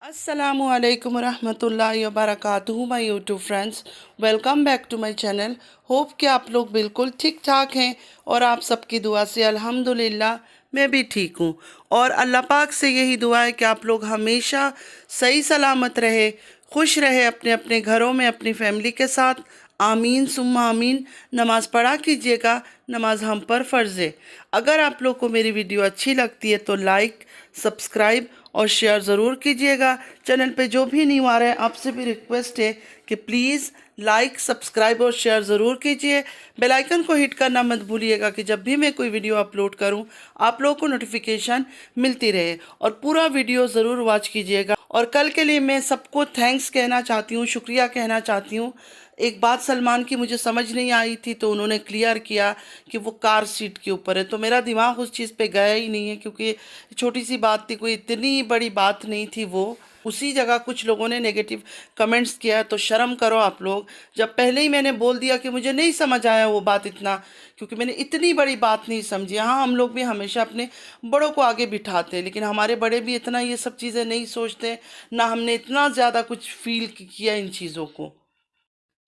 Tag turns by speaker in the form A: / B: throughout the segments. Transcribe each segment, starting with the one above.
A: अस्सलामुअलैकुम रहमतुल्लाहि व बरकातुहू my YouTube friends. Welcome back to my channel. Hope कि आप लोग बिल्कुल ठीक ठाक हैं और आप सबकी दुआ से अल्हम्दुलिल्लाह मैं भी ठीक हूँ। और अल्लाह पाक से यही दुआ है कि आप लोग हमेशा सही सलामत रहे, खुश रहे अपने अपने घरों में अपनी फैमिली के साथ। आमीन सुम्मा आमीन। नमाज पढ़ा कीजिएगा, नमाज हम पर फ़र्ज़ है। अगर आप लोग को मेरी वीडियो अच्छी लगती है तो लाइक, सब्सक्राइब और शेयर ज़रूर कीजिएगा। चैनल पे जो भी न्यू आ रहे हैं आपसे भी रिक्वेस्ट है कि प्लीज़ लाइक, सब्सक्राइब और शेयर ज़रूर कीजिए। बेल आइकन को हिट करना मत भूलिएगा कि जब भी मैं कोई वीडियो अपलोड करूं आप लोगों को नोटिफिकेशन मिलती रहे। और पूरा वीडियो ज़रूर वॉच कीजिएगा। और कल के लिए मैं सबको थैंक्स कहना चाहती हूँ, शुक्रिया कहना चाहती हूँ। एक बात सलमान की मुझे समझ नहीं आई थी तो उन्होंने क्लियर किया कि वो कार सीट के ऊपर है, तो मेरा दिमाग उस चीज़ पे गया ही नहीं है क्योंकि छोटी सी बात थी, कोई इतनी बड़ी बात नहीं थी। वो उसी जगह कुछ लोगों ने नेगेटिव कमेंट्स किया, तो शर्म करो आप लोग। जब पहले ही मैंने बोल दिया कि मुझे नहीं समझ आया वो बात इतना, क्योंकि मैंने इतनी बड़ी बात नहीं समझी। हाँ, हम लोग भी हमेशा अपने बड़ों को आगे बिठाते हैं, लेकिन हमारे बड़े भी इतना ये सब चीज़ें नहीं सोचते, ना हमने इतना ज़्यादा कुछ फील किया इन चीज़ों को।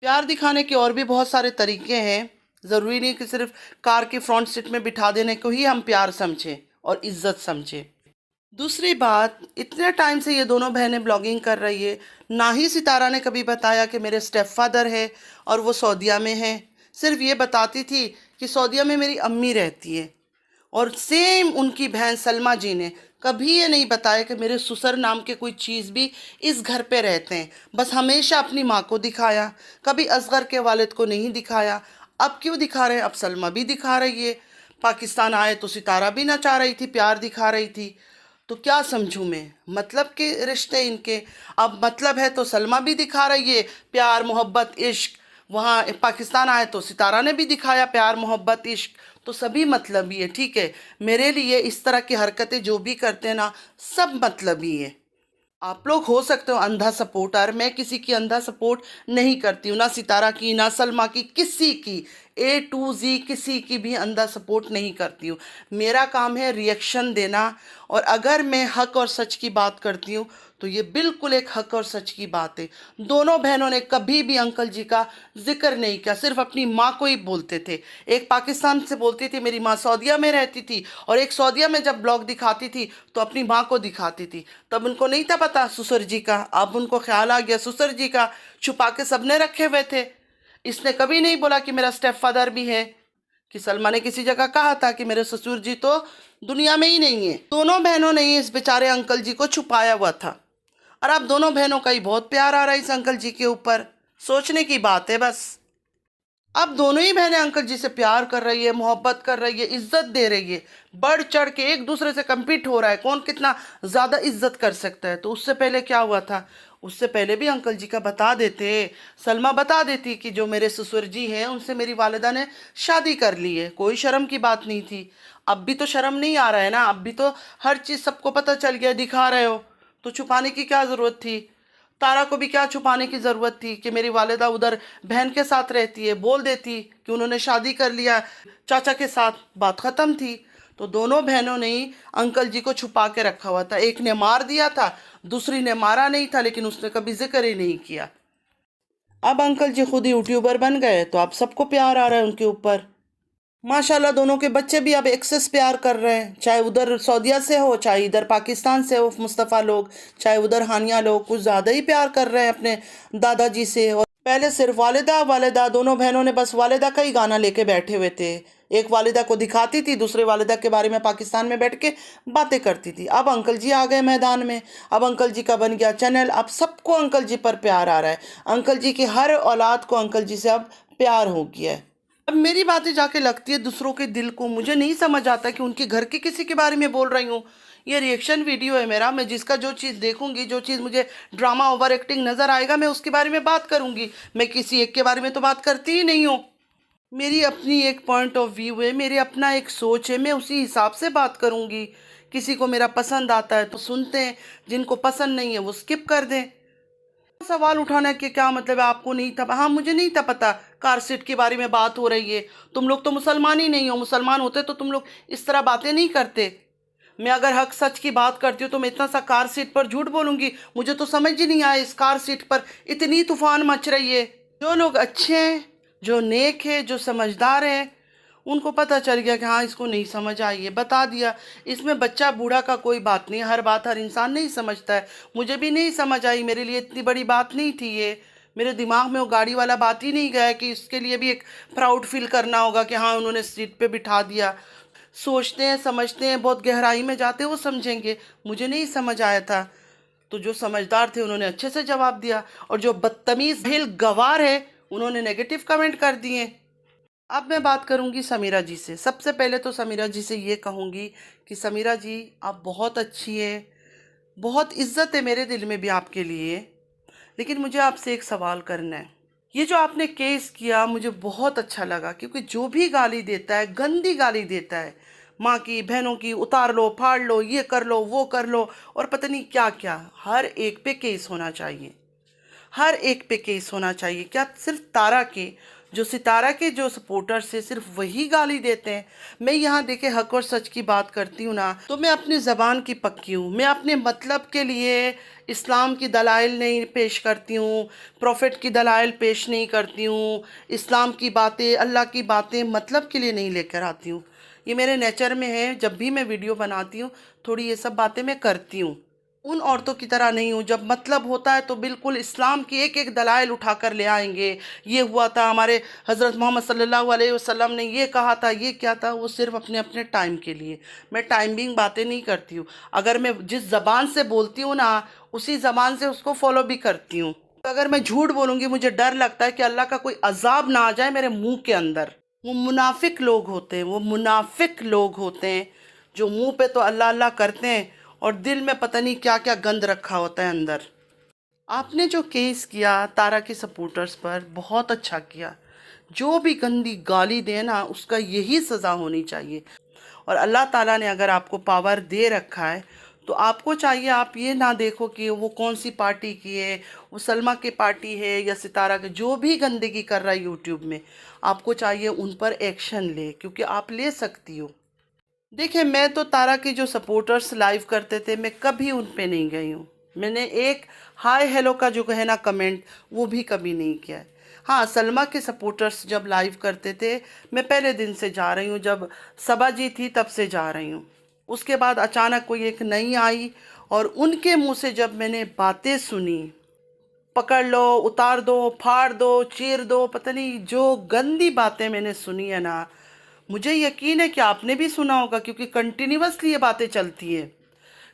A: प्यार दिखाने के और भी बहुत सारे तरीके हैं। ज़रूरी नहीं कि सिर्फ कार के फ्रंट सीट में बिठा देने को ही हम प्यार समझें और इज्जत समझें। दूसरी बात, इतने टाइम से ये दोनों बहनें ब्लॉगिंग कर रही है, ना ही सितारा ने कभी बताया कि मेरे स्टेप फादर है और वो सऊदीया में है। सिर्फ ये बताती थी कि सऊदीया में मेरी अम्मी रहती है। और सेम उनकी बहन सलमा जी ने कभी ये नहीं बताया कि मेरे ससुर नाम के कोई चीज़ भी इस घर पे रहते हैं। बस हमेशा अपनी माँ को दिखाया, कभी असगर के वालिद को नहीं दिखाया। अब क्यों दिखा रहे हैं? अब सलमा भी दिखा रही है। पाकिस्तान आए तो सितारा भी नचा रही थी, प्यार दिखा रही थी। तो क्या समझूं मैं? मतलब के रिश्ते इनके। अब मतलब है तो सलमा भी दिखा रही है प्यार मोहब्बत इश्क, वहाँ पाकिस्तान आए तो सितारा ने भी दिखाया प्यार मोहब्बत इश्क। तो सभी मतलबी है। ठीक है, मेरे लिए इस तरह की हरकतें जो भी करते हैं ना, सब मतलबी है। आप लोग हो सकते हो अंधा सपोर्टर, मैं किसी की अंधा सपोर्ट नहीं करती हूँ, ना सितारा की, ना सलमा की, किसी की ए टू जी किसी की भी अंधा सपोर्ट नहीं करती हूँ। मेरा काम है रिएक्शन देना। और अगर मैं हक और सच की बात करती हूँ तो ये बिल्कुल एक हक और सच की बात है। दोनों बहनों ने कभी भी अंकल जी का जिक्र नहीं किया, सिर्फ अपनी माँ को ही बोलते थे। एक पाकिस्तान से बोलती थी मेरी माँ सऊदीया में रहती थी, और एक सऊदीया में जब ब्लॉग दिखाती थी तो अपनी माँ को दिखाती थी। तब उनको नहीं था पता ससुर जी का, अब उनको ख्याल आ गया ससुर जी का, छुपा के सबने रखे हुए थे। इसने कभी नहीं बोला कि मेरा स्टेप फादर भी है। कि सलमा ने किसी जगह कहा था कि मेरे ससुर जी तो दुनिया में ही नहीं है। दोनों बहनों ने ही इस बेचारे अंकल जी को छुपाया हुआ था। और अब दोनों बहनों का ही बहुत प्यार आ रहा है इस अंकल जी के ऊपर। सोचने की बात है बस। अब दोनों ही बहनें अंकल जी से प्यार कर रही है, मोहब्बत कर रही है, इज्जत दे रही है। बढ़ चढ़ के एक दूसरे से compete हो रहा है कौन कितना ज़्यादा इज्जत कर सकता है। तो उससे पहले क्या हुआ था? उससे पहले भी अंकल जी का बता देते, सलमा बता देती कि जो मेरे ससुर जी हैं उनसे मेरी वालिदा ने शादी कर ली है, कोई शर्म की बात नहीं थी। अब भी तो शर्म नहीं आ रहा है ना, अब भी तो हर चीज़ सबको पता चल गया, दिखा रहे हो, तो छुपाने की क्या ज़रूरत थी? तारा को भी क्या छुपाने की ज़रूरत थी कि मेरी वालिदा उधर बहन के साथ रहती है, बोल देती कि उन्होंने शादी कर लिया चाचा के साथ, बात ख़त्म थी। तो दोनों बहनों ने ही अंकल जी को छुपा के रखा हुआ था। एक ने मार दिया था, दूसरी ने मारा नहीं था, लेकिन उसने कभी जिक्र ही नहीं किया। अब अंकल जी खुद ही यूट्यूबर बन गए तो अब सबको प्यार आ रहा है उनके ऊपर। माशाल्लाह दोनों के बच्चे भी अब एक्सेस प्यार कर रहे हैं, चाहे उधर सऊदीया से हो चाहे इधर पाकिस्तान से हो मुस्तफ़ा लोग, चाहे उधर हानिया लोग, कुछ ज़्यादा ही प्यार कर रहे हैं अपने दादाजी से। और पहले सिर्फ वालिदा वालिदा, दोनों बहनों ने बस वालिदा का ही गाना लेके बैठे हुए थे। एक वालिदा को दिखाती थी, दूसरे वालिदा के बारे में पाकिस्तान में बैठ के बातें करती थी। अब अंकल जी आ गए मैदान में, अब अंकल जी का बन गया चैनल, अब सबको अंकल जी पर प्यार आ रहा है। अंकल जी की हर औलाद को अंकल जी से अब प्यार हो गया है। अब मेरी बातें जाके लगती है दूसरों के दिल को। मुझे नहीं समझ आता कि उनके घर के किसी के बारे में बोल रही हूँ। ये रिएक्शन वीडियो है मेरा, मैं जिसका जो चीज़ देखूंगी, जो चीज़ मुझे ड्रामा ओवर एक्टिंग नज़र आएगा, मैं उसके बारे में बात करूंगी। मैं किसी एक के बारे में तो बात करती ही नहीं हूँ। मेरी अपनी एक पॉइंट ऑफ व्यू है, मेरे अपना एक सोच है, मैं उसी हिसाब से बात करूंगी। किसी को मेरा पसंद आता है तो सुनते हैं, जिनको पसंद नहीं है वो स्किप कर दें। सवाल उठाने के क्या मतलब है? आपको नहीं था? हाँ, मुझे नहीं था पता कार सीट के बारे में बात हो रही है। तुम लोग तो मुसलमान ही नहीं हो, मुसलमान होते तो तुम लोग इस तरह बातें नहीं करते। मैं अगर हक सच की बात करती हूँ तो मैं इतना सा कार सीट पर झूठ बोलूँगी? मुझे तो समझ ही नहीं आया इस कार सीट पर इतनी तूफान मच रही है। जो लोग अच्छे हैं, जो नेक है, जो समझदार हैं, उनको पता चल गया कि हाँ इसको नहीं समझ आई है, बता दिया। इसमें बच्चा बूढ़ा का कोई बात नहीं, हर बात हर इंसान नहीं समझता है। मुझे भी नहीं समझ आई, मेरे लिए इतनी बड़ी बात नहीं थी ये। मेरे दिमाग में वो गाड़ी वाला बात ही नहीं गया कि इसके लिए भी एक प्राउड फील करना होगा कि हाँ उन्होंने सीट पे बिठा दिया। सोचते हैं, समझते हैं, बहुत गहराई में जाते हैं, वो समझेंगे। मुझे नहीं समझ आया था, तो जो समझदार थे उन्होंने अच्छे से जवाब दिया, और जो बदतमीज हिल गवार है उन्होंने नेगेटिव कमेंट कर दिए। अब मैं बात करूंगी समीरा जी से। सबसे पहले तो समीरा जी से ये कहूंगी कि समीरा जी आप बहुत अच्छी है, बहुत इज्जत है मेरे दिल में भी आपके लिए। लेकिन मुझे आपसे एक सवाल करना है। ये जो आपने केस किया मुझे बहुत अच्छा लगा, क्योंकि जो भी गाली देता है, गंदी गाली देता है, माँ की, बहनों की, उतार लो, फाड़ लो, ये कर लो, वो कर लो, और पता नहीं क्या क्या, हर एक पे केस होना चाहिए। हर एक पे केस होना चाहिए। क्या सिर्फ तारा के, जो सितारा के जो सपोर्टर्स है सिर्फ वही गाली देते हैं? मैं यहाँ देखे हक और सच की बात करती हूँ ना, तो मैं अपनी ज़बान की पक्की हूँ। मैं अपने मतलब के लिए इस्लाम की दलाइल नहीं पेश करती हूँ, प्रॉफिट की दलाइल पेश नहीं करती हूँ, इस्लाम की बातें, अल्लाह की बातें मतलब के लिए नहीं लेकर आती हूँ। ये मेरे नेचर में है। जब भी मैं वीडियो बनाती हूँ थोड़ी ये सब बातें मैं करती हूँ। उन औरतों की तरह नहीं हूँ, जब मतलब होता है तो बिल्कुल इस्लाम की एक एक दलाइल उठा कर ले आएंगे। ये हुआ था, हमारे हज़रत मोहम्मद सल्लल्लाहु अलैहि वसल्लम ने ये कहा था, ये क्या था। वो सिर्फ अपने अपने टाइम के लिए। मैं टाइमिंग बातें नहीं करती हूँ। अगर मैं जिस ज़बान से बोलती हूँ ना, उसी ज़बान से उसको फॉलो भी करती हूँ। अगर मैं झूठ बोलूँगी, मुझे डर लगता है कि अल्लाह का कोई अजाब ना आ जाए मेरे मुंह के अंदर। वो मुनाफिक लोग होते हैं, वो मुनाफिक लोग होते हैं जो मुंह पे तो अल्लाह अल्लाह करते हैं और दिल में पता नहीं क्या क्या गंद रखा होता है अंदर। आपने जो केस किया तारा के सपोर्टर्स पर, बहुत अच्छा किया। जो भी गंदी गाली दे ना, उसका यही सज़ा होनी चाहिए। और अल्लाह ताला ने अगर आपको पावर दे रखा है तो आपको चाहिए, आप ये ना देखो कि वो कौन सी पार्टी की है, वो सलमा की पार्टी है या सितारा के, जो भी गंदगी कर रहा है यूट्यूब में, आपको चाहिए उन पर एक्शन ले, क्योंकि आप ले सकती हो। देखिए, मैं तो तारा के जो सपोर्टर्स लाइव करते थे, मैं कभी उन पे नहीं गई हूँ। मैंने एक हाय हेलो का जो है ना कमेंट, वो भी कभी नहीं किया है। हाँ, सलमा के सपोर्टर्स जब लाइव करते थे, मैं पहले दिन से जा रही हूँ, जब सबा जी थी तब से जा रही हूँ। उसके बाद अचानक कोई एक नई आई, और उनके मुंह से जब मैंने बातें सुनी, पकड़ लो, उतार दो, फाड़ दो, चीर दो, पता नहीं जो गंदी बातें मैंने सुनी है ना, मुझे यकीन है कि आपने भी सुना होगा, क्योंकि कंटिन्यूअसली ये बातें चलती है।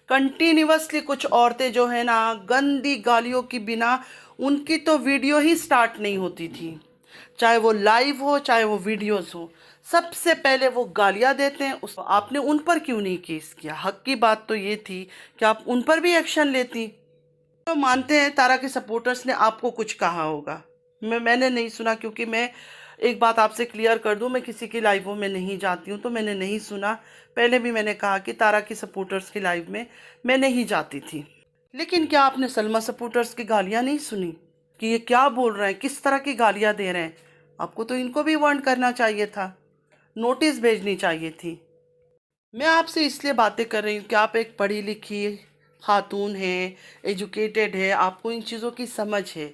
A: कंटिन्यूअसली कुछ औरतें जो है ना, गंदी गालियों की बिना उनकी तो वीडियो ही स्टार्ट नहीं होती थी। चाहे वो लाइव हो, चाहे वो वीडियोस हो, सबसे पहले वो गालियां देते हैं। उस आपने उन पर क्यों नहीं केस किया? हक की बात तो ये थी कि आप उन पर भी एक्शन लेती। तो मानते हैं तारा के सपोर्टर्स ने आपको कुछ कहा होगा, मैंने नहीं सुना, क्योंकि मैं एक बात आपसे क्लियर कर दूं, मैं किसी की लाइवों में नहीं जाती हूं, तो मैंने नहीं सुना। पहले भी मैंने कहा कि तारा की सपोर्टर्स की लाइव में मैं नहीं जाती थी। लेकिन क्या आपने सलमा सपोर्टर्स की गालियां नहीं सुनी कि ये क्या बोल रहे हैं, किस तरह की गालियां दे रहे हैं? आपको तो इनको भी वार्न करना चाहिए था, नोटिस भेजनी चाहिए थी। मैं आपसे इसलिए बातें कर रही हूँ कि आप एक पढ़ी लिखी खातून हैं, एजुकेटेड है, आपको इन चीज़ों की समझ है।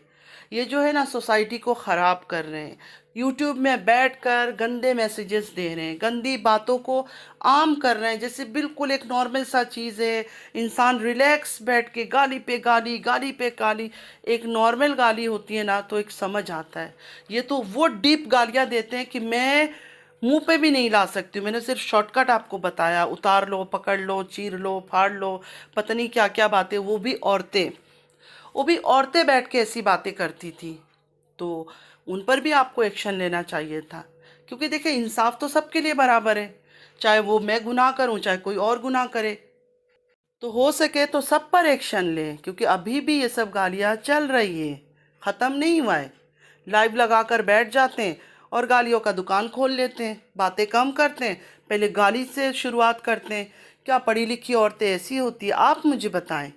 A: ये जो है ना सोसाइटी को ख़राब कर रहे हैं, यूट्यूब में बैठकर गंदे मैसेजेस दे रहे हैं, गंदी बातों को आम कर रहे हैं, जैसे बिल्कुल एक नॉर्मल सा चीज़ है। इंसान रिलैक्स बैठ के गाली पे गाली, गाली पे गाली, एक नॉर्मल गाली होती है ना तो एक समझ आता है। ये तो वो डीप गालियाँ देते हैं कि मैं मुंह पे भी नहीं ला सकती हूँ। मैंने सिर्फ शॉर्टकट आपको बताया, उतार लो, पकड़ लो, चीर लो, फाड़ लो, पता नहीं क्या क्या बातें। वो भी औरतें बैठ के ऐसी बातें करती थी, तो उन पर भी आपको एक्शन लेना चाहिए था। क्योंकि देखिए, इंसाफ तो सबके लिए बराबर है, चाहे वो मैं गुनाह करूँ, चाहे कोई और गुनाह करे। तो हो सके तो सब पर एक्शन लें, क्योंकि अभी भी ये सब गालियाँ चल रही है, ख़त्म नहीं हुआ है। लाइव लगा कर बैठ जाते हैं और गालियों का दुकान खोल लेते हैं, बातें कम करते हैं, पहले गाली से शुरुआत करते हैं। क्या पढ़ी लिखी औरतें ऐसी होती है? आप मुझे बताएं,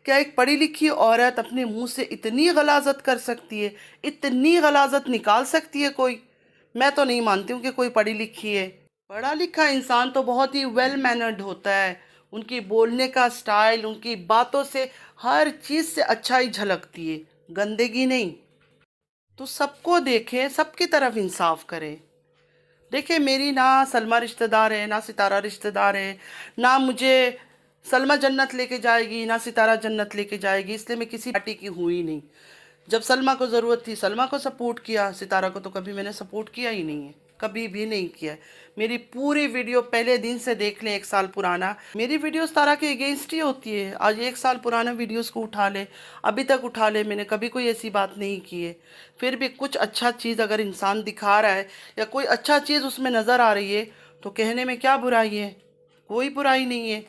A: क्या एक पढ़ी लिखी औरत अपने मुंह से इतनी गलाजत कर सकती है? इतनी गलाजत निकाल सकती है कोई? मैं तो नहीं मानती हूँ कि कोई पढ़ी लिखी है। पढ़ा लिखा इंसान तो बहुत ही वेल मैनर्ड होता है, उनकी बोलने का स्टाइल, उनकी बातों से हर चीज़ से अच्छाई झलकती है, गंदगी नहीं। तो सबको देखें, सबकी तरफ इंसाफ करें। देखिए, मेरी ना सलमा रिश्तेदार है, ना सितारा रिश्तेदार है, ना मुझे सलमा जन्नत लेके जाएगी, ना सितारा जन्नत लेके जाएगी, इसलिए मैं किसी पार्टी की हुई नहीं। जब सलमा को ज़रूरत थी सलमा को सपोर्ट किया, सितारा को तो कभी मैंने सपोर्ट किया ही नहीं है, कभी भी नहीं किया है। मेरी पूरी वीडियो पहले दिन से देख लें, 1 साल पुराना, मेरी वीडियो सितारा के अगेंस्ट ही होती है। आज 1 साल पुराना वीडियोस को उठा ले, अभी तक उठा ले, मैंने कभी कोई ऐसी बात नहीं की है। फिर भी कुछ अच्छा चीज़ अगर इंसान दिखा रहा है या कोई अच्छा चीज़ उसमें नज़र आ रही है तो कहने में क्या बुराई है? कोई बुराई नहीं है।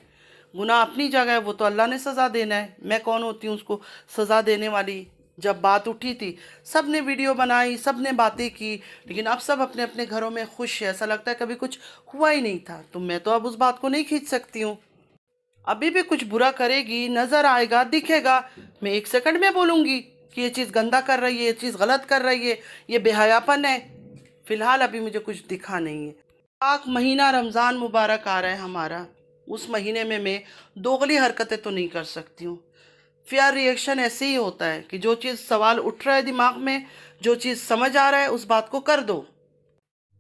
A: गुनाह अपनी जगह है, वो तो अल्लाह ने सज़ा देना है, मैं कौन होती हूँ उसको सज़ा देने वाली। जब बात उठी थी सब ने वीडियो बनाई, सब ने बातें की, लेकिन अब सब अपने अपने घरों में खुश है, ऐसा लगता है कभी कुछ हुआ ही नहीं था। तो मैं तो अब उस बात को नहीं खींच सकती हूँ। अभी भी कुछ बुरा करेगी, नज़र आएगा, दिखेगा, मैं 1 सेकंड में बोलूँगी कि ये चीज़ गंदा कर रही है, ये चीज़ गलत कर रही है, ये बेहयापन है। फ़िलहाल अभी मुझे कुछ दिखा नहीं है। पाक महीना रमज़ान मुबारक आ रहा है हमारा, उस महीने में मैं दोगली हरकतें तो नहीं कर सकती हूँ। फेयर रिएक्शन ऐसे ही होता है कि जो चीज़ सवाल उठ रहा है दिमाग में, जो चीज़ समझ आ रहा है उस बात को कर दो।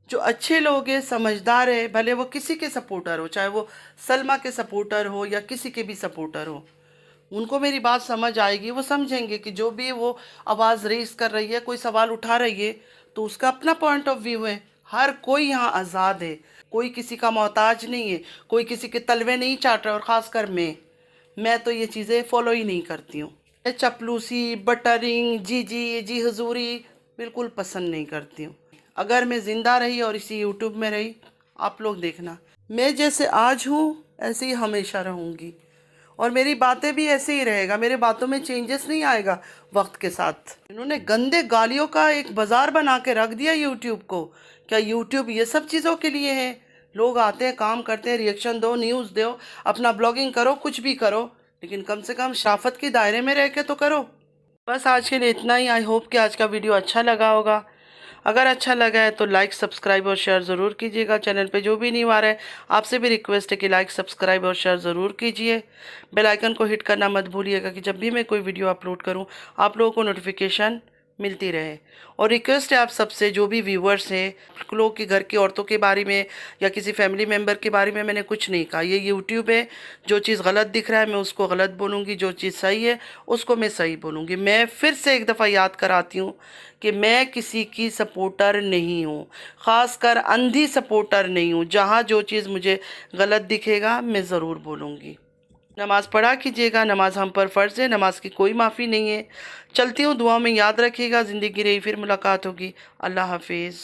A: जो अच्छे लोग हैं, समझदार है, भले वो किसी के सपोर्टर हो, चाहे वो सलमा के सपोर्टर हो या किसी के भी सपोर्टर हो, उनको मेरी बात समझ आएगी। वो समझेंगे कि जो भी वो आवाज़ रेस कर रही है, कोई सवाल उठा रही है, तो उसका अपना पॉइंट ऑफ व्यू है। हर कोई यहाँ आज़ाद है, कोई किसी का मोहताज नहीं है, कोई किसी के तलवे नहीं चाट रहा। और ख़ासकर मैं तो ये चीज़ें फॉलो ही नहीं करती हूँ। चपलूसी, बटरिंग, जी जी, जी हुजूरी बिल्कुल पसंद नहीं करती हूँ। अगर मैं ज़िंदा रही और इसी यूट्यूब में रही, आप लोग देखना, मैं जैसे आज हूँ ऐसे ही हमेशा रहूँगी, और मेरी बातें भी ऐसे ही रहेगा, मेरे बातों में चेंजेस नहीं आएगा वक्त के साथ। इन्होंने गंदे गालियों का एक बाज़ार बना के रख दिया यूट्यूब को। क्या यूट्यूब ये सब चीज़ों के लिए है? लोग आते हैं, काम करते हैं, रिएक्शन दो, न्यूज़ दो, अपना ब्लॉगिंग करो, कुछ भी करो, लेकिन कम से कम शराफत के दायरे में रह के तो करो। बस आज के लिए इतना ही। आई होप कि आज का वीडियो अच्छा लगा होगा। अगर अच्छा लगा है तो लाइक, सब्सक्राइब और शेयर ज़रूर कीजिएगा। चैनल पे जो भी न्यू आ रहा है आपसे भी रिक्वेस्ट है कि लाइक, सब्सक्राइब और शेयर ज़रूर कीजिए। बेल आइकन को हिट करना मत भूलिएगा कि जब भी मैं कोई वीडियो अपलोड करूं आप लोगों को नोटिफिकेशन मिलती रहे। और रिक्वेस्ट है आप सबसे, जो भी व्यूअर्स हैं, लोग के घर की औरतों के बारे में या किसी फैमिली मेम्बर के बारे में मैंने कुछ नहीं कहा। ये यूट्यूब है, जो चीज़ गलत दिख रहा है मैं उसको गलत बोलूँगी, जो चीज़ सही है उसको मैं सही बोलूँगी। मैं फिर से एक दफ़ा याद कराती हूँ कि मैं किसी की सपोर्टर नहीं हूँ, ख़ासकर अंधी सपोर्टर नहीं हूँ। जहाँ जो चीज़ मुझे गलत दिखेगा मैं ज़रूर बोलूँगी। नमाज़ पढ़ा कीजिएगा, नमाज हम पर फ़र्ज़ है, नमाज की कोई माफ़ी नहीं है। चलती हूँ, दुआ में याद रखिएगा। ज़िंदगी रही फिर मुलाकात होगी। अल्लाह हाफिज़।